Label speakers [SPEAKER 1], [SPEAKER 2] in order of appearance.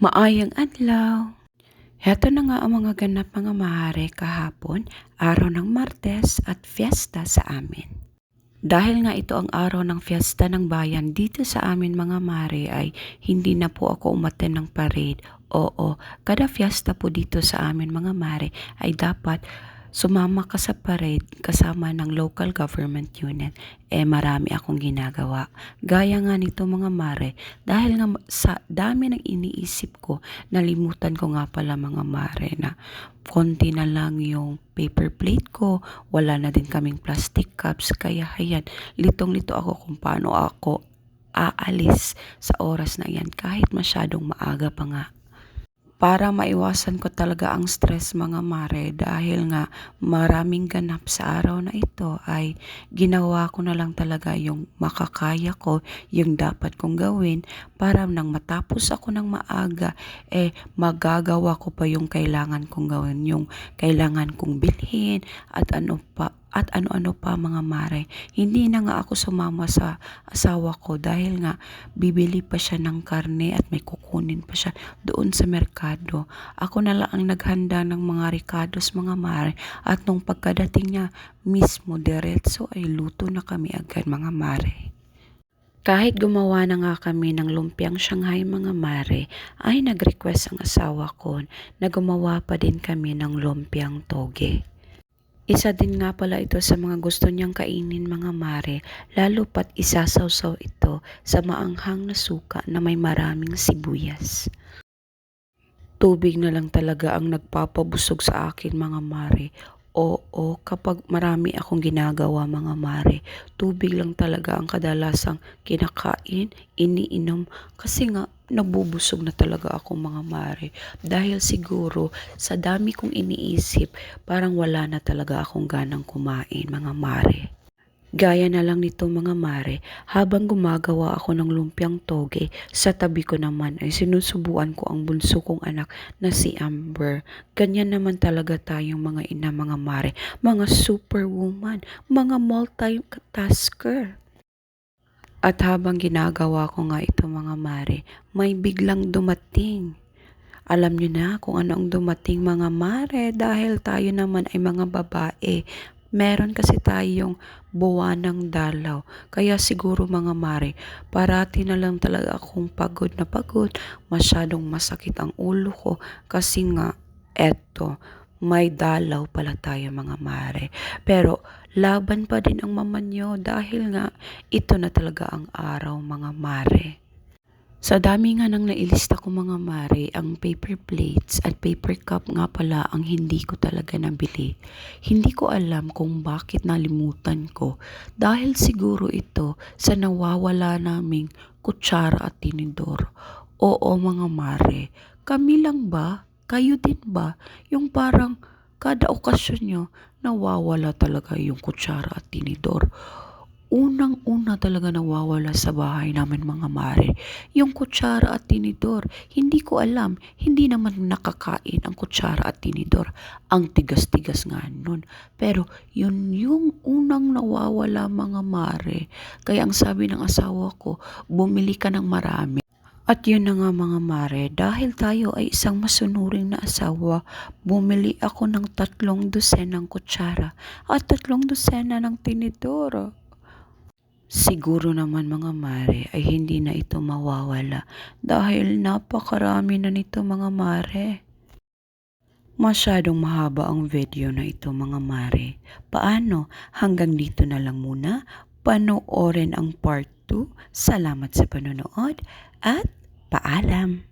[SPEAKER 1] Maayong adlaw. Heto na nga ang mga ganap mga mahari kahapon, araw ng Martes at fiesta sa amin. Dahil nga ito ang araw ng fiesta ng bayan dito sa amin mga mare ay hindi na po ako umattend ng parade. Oo, kada fiesta po dito sa amin mga mare ay dapat sumama ka sa parade kasama ng local government unit. Marami akong ginagawa. Gaya nga nito mga mare, dahil nga sa dami ng iniisip ko, nalimutan ko nga pala mga mare na konti na lang yung paper plate ko, wala na din kaming plastic cups, kaya ayan, litong-lito ako kung paano ako aalis sa oras na yan kahit masyadong maaga pa nga. Para maiwasan ko talaga ang stress mga mare dahil nga maraming ganap sa araw na ito ay ginawa ko na lang talaga yung makakaya ko, yung dapat kong gawin para nang matapos ako ng maaga magagawa ko pa yung kailangan kong gawin, yung kailangan kong bilhin at ano-ano pa mga mare. Hindi na nga ako sumama sa asawa ko dahil nga bibili pa siya ng karne at may kukunin pa siya doon sa merkado. Ako na lang ang naghanda ng mga ricados mga mare at nung pagkadating niya mismo diretso ay luto na kami agad mga mare. Kahit gumawa na nga kami ng lumpiang Shanghai mga mare, ay nag-request ang asawa ko na gumawa pa din kami ng lumpiang toge. Isa din nga pala ito sa mga gusto niyang kainin mga mare, lalo pat isasawsaw ito sa maanghang na suka na may maraming sibuyas. Tubig na lang talaga ang nagpapabusog sa akin mga mare. Oo, kapag marami akong ginagawa mga mare, tubig lang talaga ang kadalasang kinakain, iniinom kasi nga nabubusog na talaga ako mga mare. Dahil siguro sa dami kong iniisip, parang wala na talaga akong ganang kumain mga mare. Gaya na lang nito mga mare, habang gumagawa ako ng lumpiang toge, sa tabi ko naman ay sinusubuan ko ang bunso kong anak na si Amber. Ganyan naman talaga tayong mga ina mga mare, mga superwoman, mga multitasker. At habang ginagawa ko nga ito mga mare, may biglang dumating. Alam niyo na kung ano ang dumating mga mare dahil tayo naman ay mga babae. Meron kasi tayong buwanang dalaw. Kaya siguro mga mare, parati na lang talaga akong pagod na pagod. Masyadong masakit ang ulo ko kasi nga may dalaw pala tayo mga mare. Pero laban pa din ang mama nyo dahil nga ito na talaga ang araw mga mare. Sa dami nga ng nailista ko mga mare, ang paper plates at paper cup nga pala ang hindi ko talaga nabili. Hindi ko alam kung bakit nalimutan ko dahil siguro ito sa nawawala naming kutsara at tinidor. Oo mga mare, kami lang ba? Kayo din ba? Yung parang kada okasyon nyo nawawala talaga yung kutsara at tinidor. Unang-una talaga nawawala sa bahay namin mga mare, yung kutsara at tinidor. Hindi ko alam, hindi naman nakakain ang kutsara at tinidor. Ang tigas-tigas nga nun. Pero yun yung unang nawawala mga mare. Kaya ang sabi ng asawa ko, bumili ka ng marami. At yun na nga mga mare, dahil tayo ay isang masunuring na asawa, bumili ako ng 3 dosenang kutsara at 3 dosena ng tinidor. Siguro naman mga mare ay hindi na ito mawawala dahil napakarami na nito mga mare. Masyadong mahaba ang video na ito mga mare. Paano? Hanggang dito na lang muna. Panoorin ang part 2. Salamat sa panonood at paalam!